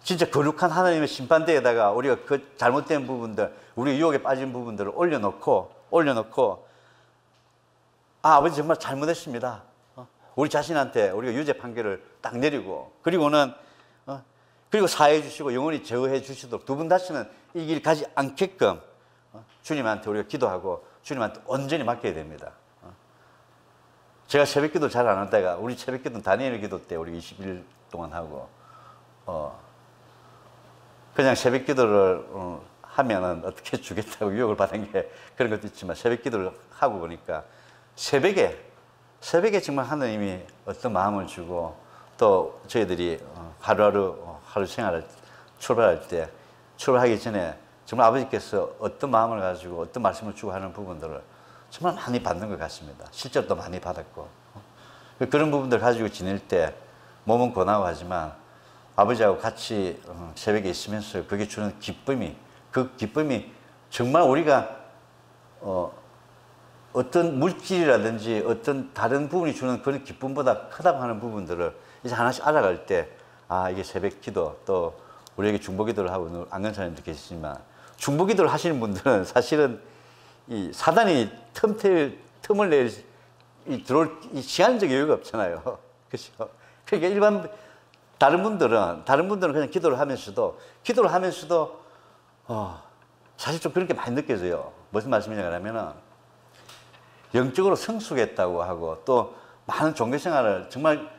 진짜 거룩한 하나님의 심판대에다가 우리가 그 잘못된 부분들, 우리 유혹에 빠진 부분들을 올려놓고 아버지 정말 잘못했습니다. 우리 자신한테 우리가 유죄 판결을 딱 내리고 그리고 사해해 주시고 영원히 제어해 주시도록 두 분 다시는 이 길 가지 않게끔 주님한테 우리가 기도하고 주님한테 온전히 맡겨야 됩니다. 제가 새벽 기도 잘 안 하다가 우리 새벽 기도는 다니엘 기도 때 우리 20일 동안 하고 그냥 새벽 기도를 하면은 어떻게 주겠다고 유혹을 받은 게 그런 것도 있지만 새벽 기도를 하고 보니까 새벽에 새벽에 정말 하나님이 어떤 마음을 주고 또 저희들이 하루 생활을 출발할 때 출발하기 전에 정말 아버지께서 어떤 마음을 가지고 어떤 말씀을 주고 하는 부분들을 정말 많이 받는 것 같습니다. 실제로 또 많이 받았고 그런 부분들 가지고 지낼 때 몸은 고나워하지만 아버지하고 같이 새벽에 있으면서 그게 주는 기쁨이 그 기쁨이 정말 우리가 어떤 물질이라든지 어떤 다른 부분이 주는 그런 기쁨보다 크다고 하는 부분들을 이제 하나씩 알아갈 때 아 이게 새벽 기도 또 우리에게 중보 기도를 하고 안근사님도 계시지만 중보 기도를 하시는 분들은 사실은 이 사단이 틈을 들어올 시간적 여유가 없잖아요. 그렇죠? 그러니까 일반 다른 분들은 그냥 기도를 하면서도 사실 좀 그런 게 많이 느껴져요. 무슨 말씀이냐 하면은 영적으로 성숙했다고 하고 또 많은 종교 생활을 정말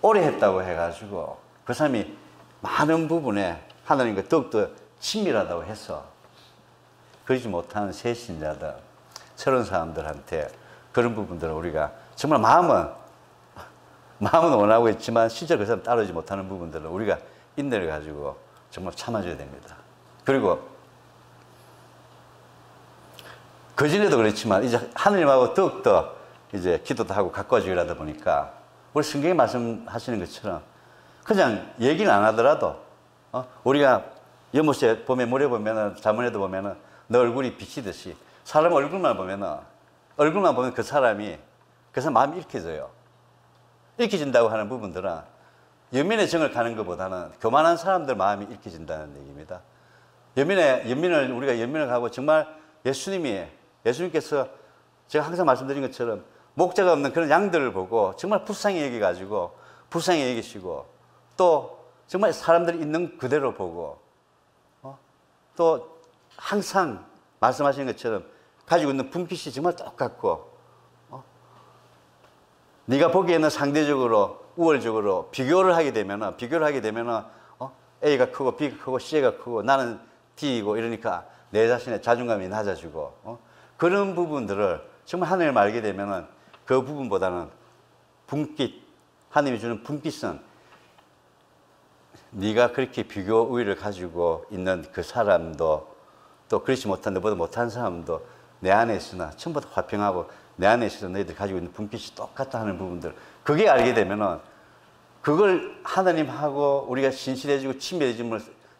오래 했다고 해가지고 그 사람이 많은 부분에 하나님과 더욱더 친밀하다고 해서 그러지 못하는 새신자들 새로운 사람들한테 그런 부분들을 우리가 정말 마음은 원하고 있지만 실제로 그 사람 따르지 못하는 부분들을 우리가 인내를 가지고 정말 참아줘야 됩니다. 그리고 그전에도 그렇지만 이제 하느님하고 더욱더 이제 기도도 하고 가까워지게 하다 보니까 우리 성경에 말씀하시는 것처럼 그냥 얘기는 안 하더라도 우리가 연못에 보면 물에 보면은 자문에도 보면은 너 얼굴이 비치듯이 사람 얼굴만 보면 그 사람 마음이 읽혀져요. 읽혀진다고 하는 부분들은 연민의 정을 가는 것보다는 교만한 사람들 마음이 읽혀진다는 얘기입니다. 우리가 연민을 가고 정말 예수님께서 제가 항상 말씀드린 것처럼 목자가 없는 그런 양들을 보고 정말 불쌍히 여기시고 또 정말 사람들이 있는 그대로 보고 또 항상 말씀하시는 것처럼 가지고 있는 분깃이 정말 똑같고 네가 보기에는 상대적으로 우월적으로 비교를 하게 되면은 A가 크고 B가 크고 C가 크고 나는 D이고 이러니까 내 자신의 자존감이 낮아지고 그런 부분들을 정말 하나님을 알게 되면은 그 부분보다는 하나님이 주는 분깃은 네가 그렇게 비교 우위를 가지고 있는 그 사람도 또 그렇지 못한 너보다 못한 사람도 내 안에 있으나 전부 다 화평하고 내 안에 있어서 너희들 가지고 있는 분깃이 똑같다 하는 부분들 그게 알게 되면은 그걸 하나님하고 우리가 신실해지고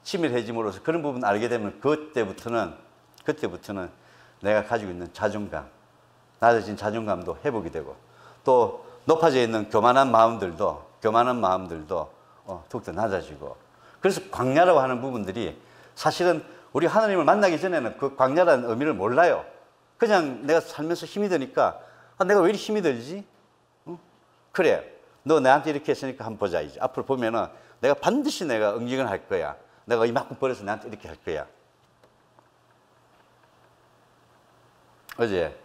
친밀해짐으로써 그런 부분 알게 되면 그때부터는 내가 가지고 있는 자존감 낮아진 자존감도 회복이 되고 또 높아져 있는 교만한 마음들도 더욱더 낮아지고 그래서 광야라고 하는 부분들이 사실은 우리 하나님을 만나기 전에는 그 광야라는 의미를 몰라요. 그냥 내가 살면서 힘이 드니까 내가 왜 이리 힘이 들지? 그래 너 나한테 이렇게 했으니까 한번 보자. 이제 앞으로 보면은 내가 반드시 응징을 할 거야. 내가 이만큼 벌어서 나한테 이렇게 할 거야. 어제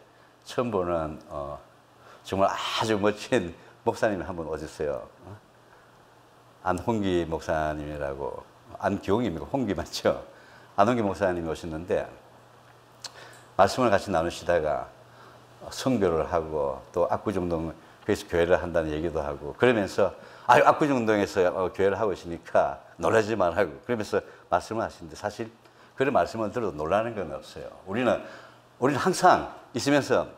처음 보는 정말 아주 멋진 목사님이 한 분 오셨어요. 안홍기 목사님이라고 안기홍입니까? 홍기 맞죠? 안홍기 목사님이 오셨는데 말씀을 같이 나누시다가 선교를 하고 또 압구정동 그래서 교회를 한다는 얘기도 하고 그러면서 압구정동에서 교회를 하고 있으니까 놀라지 말라고 그러면서 말씀을 하시는데 사실 그런 말씀을 들어도 놀라는 건 없어요. 우리는 항상 있으면서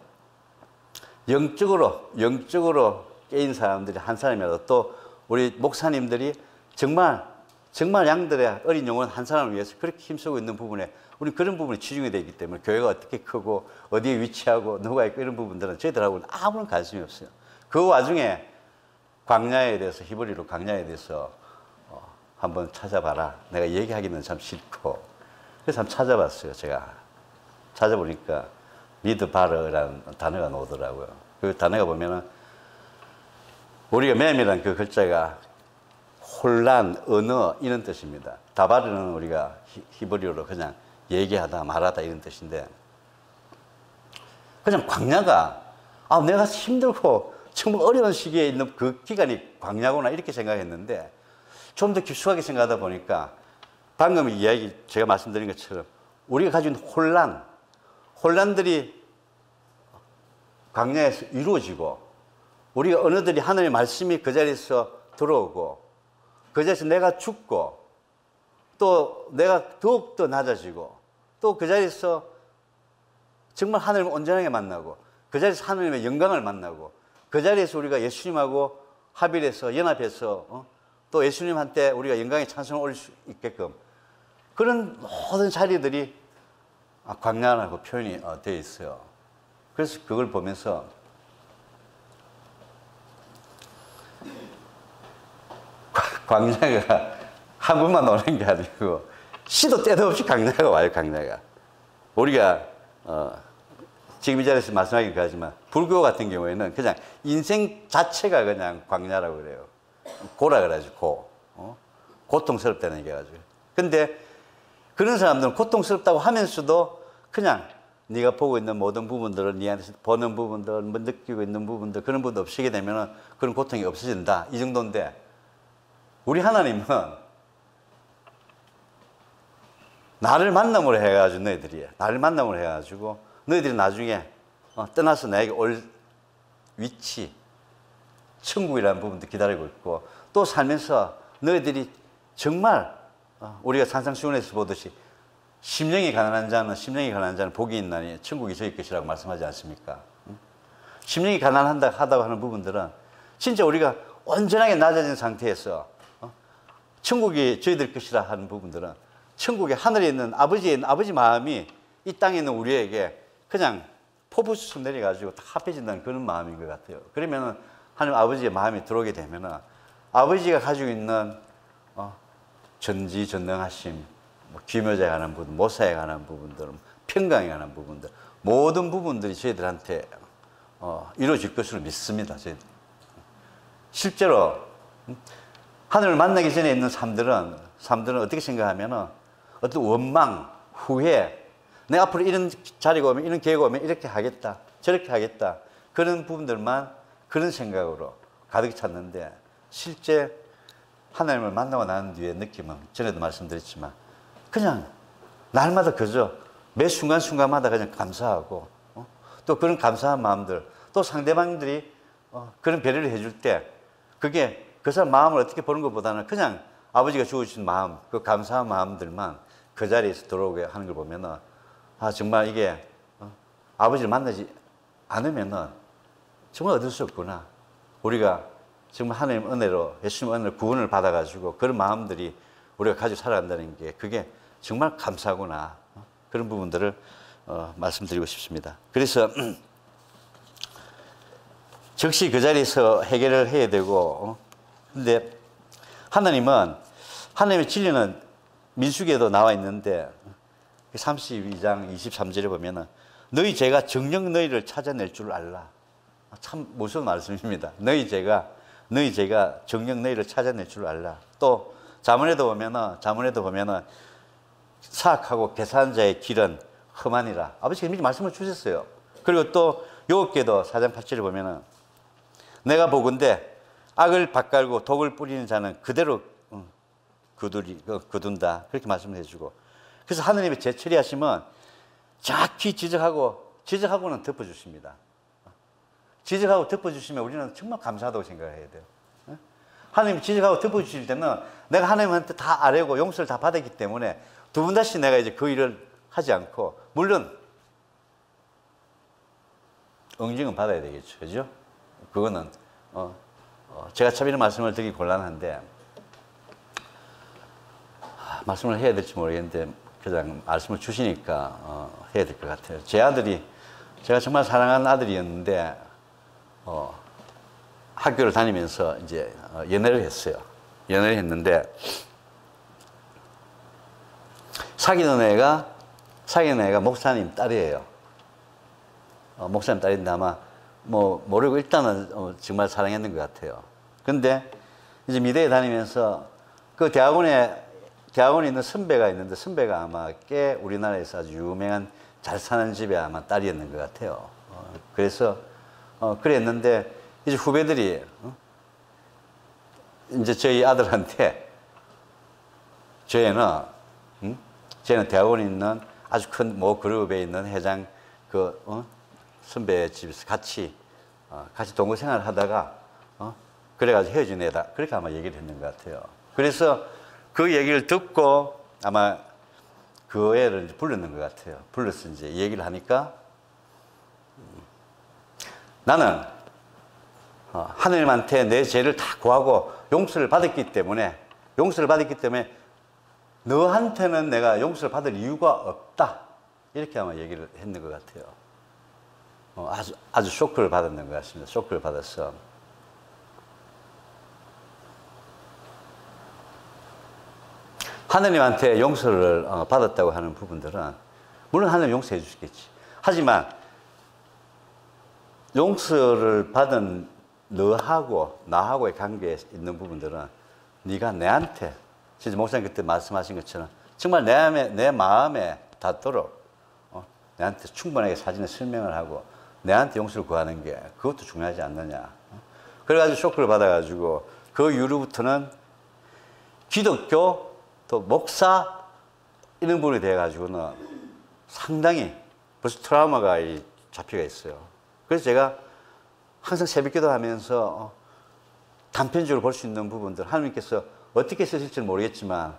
영적으로 깨인 사람들이 한 사람이라도 또 우리 목사님들이 정말 양들의 어린 영혼 한 사람을 위해서 그렇게 힘쓰고 있는 부분에 우리 그런 부분에 치중이 되기 때문에 교회가 어떻게 크고 어디에 위치하고 누가 있고 이런 부분들은 저희들하고는 아무런 관심이 없어요. 그 와중에 광야에 대해서 히브리로 광야에 대해서 한번 찾아봐라. 내가 얘기하기는 참 싫고 그래서 한번 찾아봤어요. 제가 찾아보니까 미드바르라는 단어가 나오더라고요. 그 단어가 보면은 우리가 맴이라는 그 글자가 혼란, 언어 이런 뜻입니다. 다바르는 우리가 히브리어로 그냥 얘기하다 말하다 이런 뜻인데 그냥 광야가 내가 힘들고 정말 어려운 시기에 있는 그 기간이 광야구나 이렇게 생각했는데 좀 더 깊숙하게 생각하다 보니까 방금 이야기 제가 말씀드린 것처럼 우리가 가진 혼란들이 광야에서 이루어지고 우리가 어느들이 하나님의 말씀이 그 자리에서 들어오고 그 자리에서 내가 죽고 또 내가 더욱더 낮아지고 또 그 자리에서 정말 하나님을 온전하게 만나고 그 자리에서 하나님의 영광을 만나고 그 자리에서 우리가 예수님하고 합일해서 연합해서 또 예수님한테 우리가 영광의 찬송을 올릴 수 있게끔 그런 모든 자리들이 광야라고 표현이 되어 있어요. 그래서 그걸 보면서 광야가 한 번만 오는 게 아니고 시도 때도 없이 광야가 와요. 광야가 우리가 지금 이 자리에서 말씀하긴 하지만 불교 같은 경우에는 그냥 인생 자체가 그냥 광야라고 그래요. 고라 그래가지고 고통스럽다는 얘기 가지고. 근데 그런 사람들은 고통스럽다고 하면서도 그냥 네가 보고 있는 모든 부분들을 네한테 보는 부분들, 뭐 느끼고 있는 부분들 그런 부분 없이게 되면은 그런 고통이 없어진다 이 정도인데 우리 하나님은 나를 만남으로 해가지고 나를 만남으로 해가지고 너희들이 나중에 떠나서 나에게 올 위치 천국이라는 부분도 기다리고 있고 또 살면서 너희들이 정말 우리가 산상수훈에서 보듯이 심령이 가난한 자는 복이 있나니 천국이 저희 것이라고 말씀하지 않습니까? 심령이 가난하다고 하는 부분들은 진짜 우리가 온전하게 낮아진 상태에서 천국이 저희들 것이라 하는 부분들은 천국의 하늘에 있는 아버지 마음이 이 땅에 있는 우리에게 그냥 포부수수 내려가지고 다 합해진다는 그런 마음인 것 같아요. 그러면 하나님 아버지의 마음이 들어오게 되면 아버지가 가지고 있는 전지전능하심, 기묘자에 관한 부분, 모사에 관한 부분들, 평강에 관한 부분들 모든 부분들이 저희들한테 이루어질 것으로 믿습니다. 저희들. 실제로 하늘을 만나기 전에 있는 삶들은 어떻게 생각하면은 어떤 원망, 후회, 내가 앞으로 이런 자리가 오면 이런 기회가 오면 이렇게 하겠다, 저렇게 하겠다 그런 부분들만 그런 생각으로 가득 찼는데 실제 하나님을 만나고 난 뒤에 느낌은 전에도 말씀드렸지만 그냥 날마다 그저 매 순간순간마다 그냥 감사하고 또 그런 감사한 마음들 또 상대방들이 그런 배려를 해줄 때 그게 그 사람 마음을 어떻게 보는 것보다는 그냥 아버지가 주어주신 마음 그 감사한 마음들만 그 자리에서 들어오게 하는 걸 보면은 정말 이게 아버지를 만나지 않으면은 정말 얻을 수 없구나. 우리가 정말 하나님 은혜로 예수님 은혜로 구원을 받아가지고 그런 마음들이 우리가 가지고 살아간다는 게 그게 정말 감사하구나. 그런 부분들을 말씀드리고 싶습니다. 그래서 즉시 그 자리에서 해결을 해야 되고 근데 하나님의 진리는 민수기에도 나와 있는데 32장 23절에 보면은 너희 죄가 정녕 너희를 찾아낼 줄 알라. 참 무서운 말씀입니다. 너희 죄가 정녕 너희를 찾아낼 줄 알라. 또 자문에도 보면은 사악하고 계산한 자의 길은 험하니라. 아버지가 미리 말씀을 주셨어요. 그리고 또 욥기도 4장 8절에 보면은 내가 보건대 악을 밭갈고 독을 뿌리는 자는 그대로 거둔다. 그렇게 말씀을 해주고. 그래서 하느님의 재처리하시면 정확히 지적하고는 덮어주십니다. 지적하고 덮어주시면 우리는 정말 감사하다고 생각해야 돼요. 하나님이 지적하고 덮어주실 때는 내가 하나님한테 다 아뢰고 용서를 다 받았기 때문에 두 번 다시 내가 이제 그 일을 하지 않고 물론 응징은 받아야 되겠죠. 그죠? 그거는 제가 참 이런 말씀을 드리기 곤란한데 말씀을 해야 될지 모르겠는데 그냥 말씀을 주시니까 해야 될 것 같아요. 제 아들이 제가 정말 사랑하는 아들이었는데 학교를 다니면서 이제 연애를 했어요. 연애를 했는데 사귀는 애가 목사님 딸이에요. 목사님 딸인데 아마 모르고 일단은 정말 사랑했는 것 같아요. 근데 이제 미대에 다니면서 그 대학원에 있는 선배가 있는데 선배가 아마 꽤 우리나라에서 아주 유명한 잘 사는 집에 아마 딸이었는 것 같아요. 그래서 그랬는데 이제 후배들이 이제 저희 아들한테 쟤는 대학원에 있는 아주 큰 모 그룹에 있는 회장 선배 집에서 같이 동거 생활을 하다가 그래가지고 헤어진 애다. 그렇게 아마 얘기를 했는 것 같아요. 그래서 그 얘기를 듣고 아마 그 애를 불렀는 것 같아요. 불러서 이제 얘기를 하니까 나는 하느님한테 내 죄를 다 구하고 용서를 받았기 때문에 너한테는 내가 용서를 받을 이유가 없다. 이렇게 아마 얘기를 했는 것 같아요. 아주 쇼크를 받았는 것 같습니다. 쇼크를 받았어. 하느님한테 용서를 받았다고 하는 부분들은 물론 하느님 용서해 주시겠지. 하지만 용서를 받은 너하고 나하고의 관계에 있는 부분들은 네가 내한테 진짜 목사님 그때 말씀하신 것처럼 정말 내 마음에 닿도록 내한테 충분하게 사진을 설명을 하고 내한테 용서를 구하는 게 그것도 중요하지 않느냐. 그래가지고 쇼크를 받아가지고 그 이후로부터는 기독교 또 목사 이런 부분에 대해 가지고는 상당히 벌써 트라우마가 잡혀가 있어요. 그래서 제가 항상 새벽기도 하면서 단편적으로 볼 수 있는 부분들 하나님께서 어떻게 쓰실지는 모르겠지만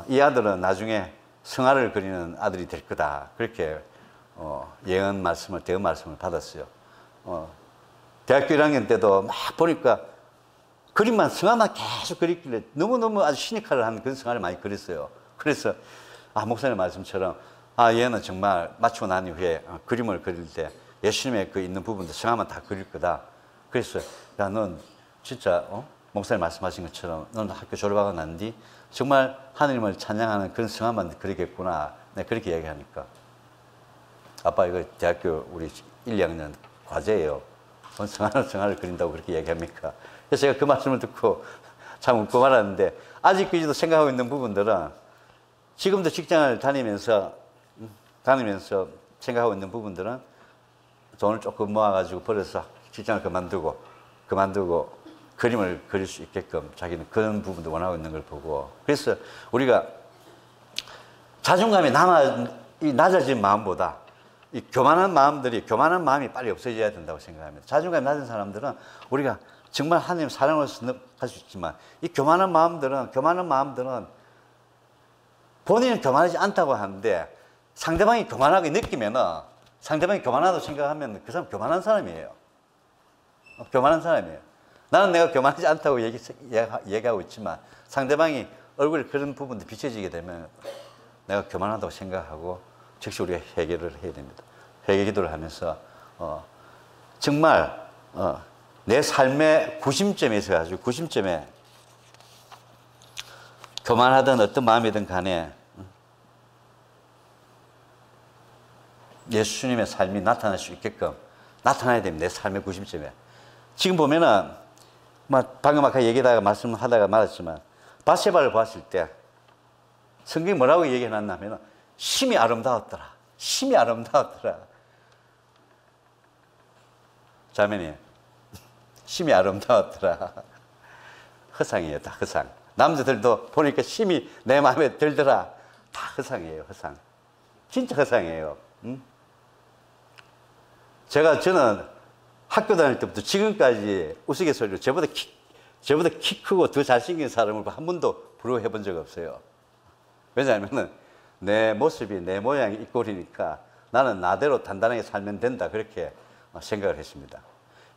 이 아들은 나중에 성화를 그리는 아들이 될 거다. 그렇게 대응 말씀을 받았어요. 대학교 1학년 때도 막 보니까 그림만 성화만 계속 그리길래 너무너무 아주 시니컬을 하는 그런 성화를 많이 그렸어요. 그래서 목사님 말씀처럼 얘는 정말 마치고 난 이후에 그림을 그릴 때 예수님의 그 있는 부분도 성화만 다 그릴 거다. 그래서 야, 넌 진짜 목사님 말씀하신 것처럼 넌 학교 졸업하고 난 뒤 정말 하느님을 찬양하는 그런 성화만 그리겠구나. 내가 그렇게 얘기하니까 아빠 이거 대학교 우리 1, 2학년 과제예요. 성화를 그린다고 그렇게 얘기합니까? 그래서 제가 그 말씀을 듣고 참 웃고 말았는데 아직까지도 생각하고 있는 부분들은 지금도 직장을 다니면서 생각하고 있는 부분들은 돈을 조금 모아가지고 벌어서 직장을 그만두고 그림을 그릴 수 있게끔 자기는 그런 부분도 원하고 있는 걸 보고 그래서 우리가 자존감이 낮아진 마음보다 이 교만한 마음이 빨리 없어져야 된다고 생각합니다. 자존감이 낮은 사람들은 우리가 정말 하나님 사랑을 할 수 있지만 이 교만한 마음들은 본인은 교만하지 않다고 하는데 상대방이 교만하게 느끼면은 상대방이 교만하다고 생각하면 그 사람 교만한 사람이에요. 나는 내가 교만하지 않다고 얘기하고 있지만 상대방이 얼굴에 그런 부분도 비춰지게 되면 내가 교만하다고 생각하고 즉시 우리가 해결을 해야 됩니다. 회개 기도를 하면서 정말 내 삶의 구심점에 있어가지고 구심점에 교만하든 어떤 마음이든 간에 예수님의 삶이 나타날 수 있게끔 나타나야 됩니다. 내 삶의 구심점에. 지금 보면은 방금 아까 얘기하다가 말씀하다가 말했지만 바세바를 보았을 때 성경이 뭐라고 얘기해놨냐면 심히 아름다웠더라. 자매님, 심히 아름다웠더라. 허상이에요, 다 허상. 남자들도 보니까 심히 내 마음에 들더라. 다 허상이에요, 허상. 진짜 허상이에요. 응? 저는 학교 다닐 때부터 지금까지 우스갯소리로 저보다 키 크고 더 잘생긴 사람을 한 번도 부러워해 본 적 없어요. 왜냐하면 내 모습이 내 모양이 이 꼴이니까 나는 나대로 단단하게 살면 된다. 그렇게 생각을 했습니다.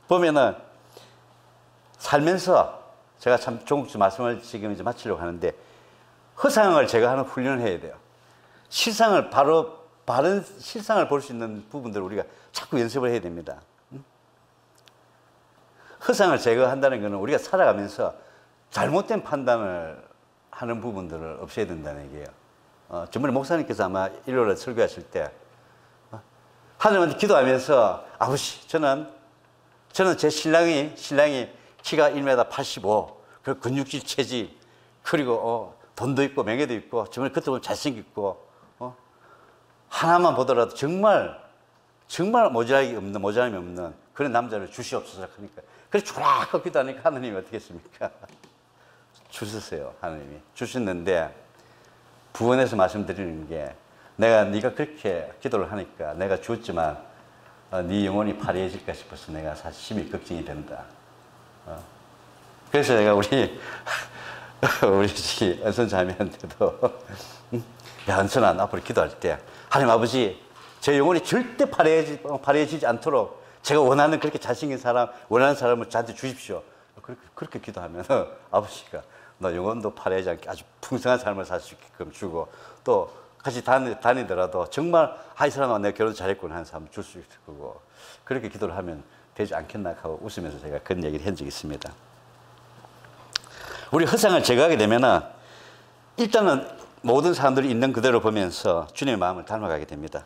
보면은 살면서 제가 참 조금씩 말씀을 지금 이제 마치려고 하는데 허상을 제가 하는 훈련을 해야 돼요. 바른 실상을 볼 수 있는 부분들을 우리가 자꾸 연습을 해야 됩니다. 허상을 제거한다는 것은 우리가 살아가면서 잘못된 판단을 하는 부분들을 없애야 된다는 얘기예요. 전번에 목사님께서 아마 일요일에 설교하실 때 하나님한테 기도하면서 아버지 저는 제 신랑이 키가 1m 85 그리고 근육질 체질 그리고 돈도 있고 명예도 있고 정말 그때 보면 잘생겼고 하나만 보더라도 정말 모자람이 없는 그런 남자를 주시옵소서 하니까 그래서 조락하고 기도하니까 하나님이 어떻게 했습니까? 주셨어요. 하나님이 주셨는데 부원에서 말씀드리는 게 네가 그렇게 기도를 하니까 내가 주었지만 네 영혼이 파래해질까 싶어서 내가 사실 심히 걱정이 된다. 그래서 내가 우리 은선자매한테도 야, 은선아, 앞으로 기도할 때 하나님 아버지, 제 영혼이 절대 파래해지지 않도록 제가 원하는 그렇게 잘생긴 사람, 원하는 사람을 저한테 주십시오. 그렇게 기도하면 아버지가 너 영혼도 파래하지 않게 아주 풍성한 삶을 살 수 있게끔 주고, 또 같이 다니더라도 정말 이 사람과 내가 결혼 잘했구나 하는 사람 줄 수 있을 거고, 그렇게 기도를 하면 되지 않겠나 하고 웃으면서 제가 그런 얘기를 한 적이 있습니다. 우리 허상을 제거하게 되면은 일단은 모든 사람들이 있는 그대로 보면서 주님의 마음을 닮아가게 됩니다.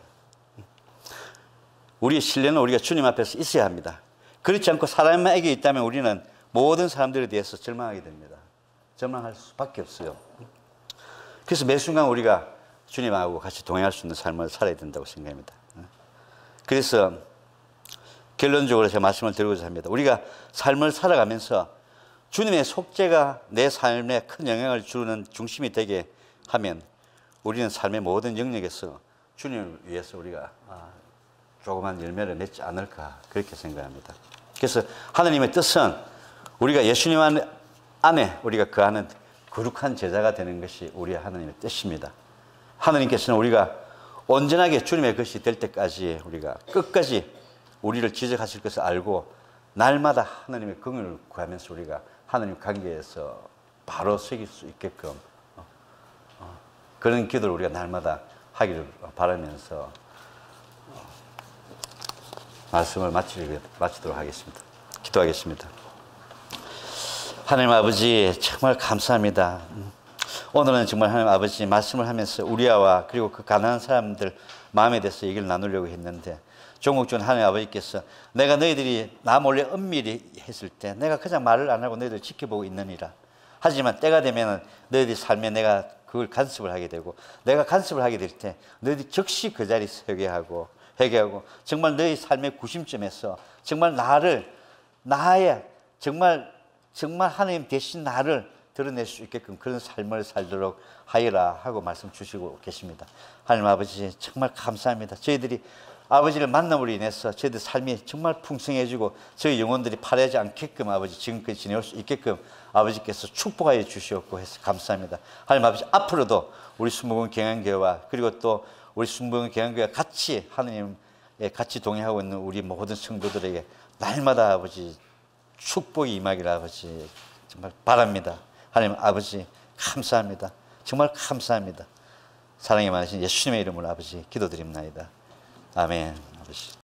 우리의 신뢰는 우리가 주님 앞에서 있어야 합니다. 그렇지 않고 사람에게 있다면 우리는 모든 사람들에 대해서 절망하게 됩니다. 절망할 수밖에 없어요. 그래서 매 순간 우리가 주님하고 같이 동행할 수 있는 삶을 살아야 된다고 생각합니다. 그래서 결론적으로 제가 말씀을 드리고자 합니다. 우리가 삶을 살아가면서 주님의 속죄가 내 삶에 큰 영향을 주는 중심이 되게 하면 우리는 삶의 모든 영역에서 주님을 위해서 우리가 조그만 열매를 맺지 않을까, 그렇게 생각합니다. 그래서 하나님의 뜻은 우리가 예수님 안에 우리가 거하는 거룩한 제자가 되는 것이 우리 하나님의 뜻입니다. 하나님께서는 우리가 온전하게 주님의 것이 될 때까지 우리가 끝까지 우리를 지적하실 것을 알고 날마다 하나님의 긍휼을 구하면서 우리가 하나님 관계에서 바로 서길 수 있게끔 그런 기도를 우리가 날마다 하기를 바라면서 말씀을 마치도록 하겠습니다. 기도하겠습니다. 하나님 아버지, 정말 감사합니다. 오늘은 정말 하나님 아버지 말씀을 하면서 우리와 그리고 그 가난한 사람들 마음에 대해서 얘기를 나누려고 했는데, 종국 중 하나님 아버지께서 내가 너희들이 나 몰래 은밀히 했을 때 내가 그냥 말을 안 하고 너희들 지켜보고 있느니라. 하지만 때가 되면 너희들 삶에 내가 그걸 간섭을 하게 되고, 내가 간섭을 하게 될 때 너희들이 즉시 그 자리에서 회개하고 정말 너희 삶의 구심점에서 정말 나의 정말 하나님 대신 나를 드러낼 수 있게끔 그런 삶을 살도록 하여라 하고 말씀 주시고 계십니다. 하나님 아버지, 정말 감사합니다. 저희들이 아버지를 만남으로 인해서 저희들 삶이 정말 풍성해지고 저희 영혼들이 파래하지 않게끔 아버지 지금까지 지내올 수 있게끔 아버지께서 축복하여 주시옵고 해서 감사합니다. 하나님 아버지, 앞으로도 우리 순복음 경영교회와 그리고 또 우리 순복음 경영교회와 같이 하나님에 같이 동행하고 있는 우리 모든 성도들에게 날마다 아버지 축복이 임하기를 아버지 정말 바랍니다. 하나님 아버지, 감사합니다. 정말 감사합니다. 사랑이 많으신 예수님의 이름으로 아버지 기도드립니다. 아멘. 아버지.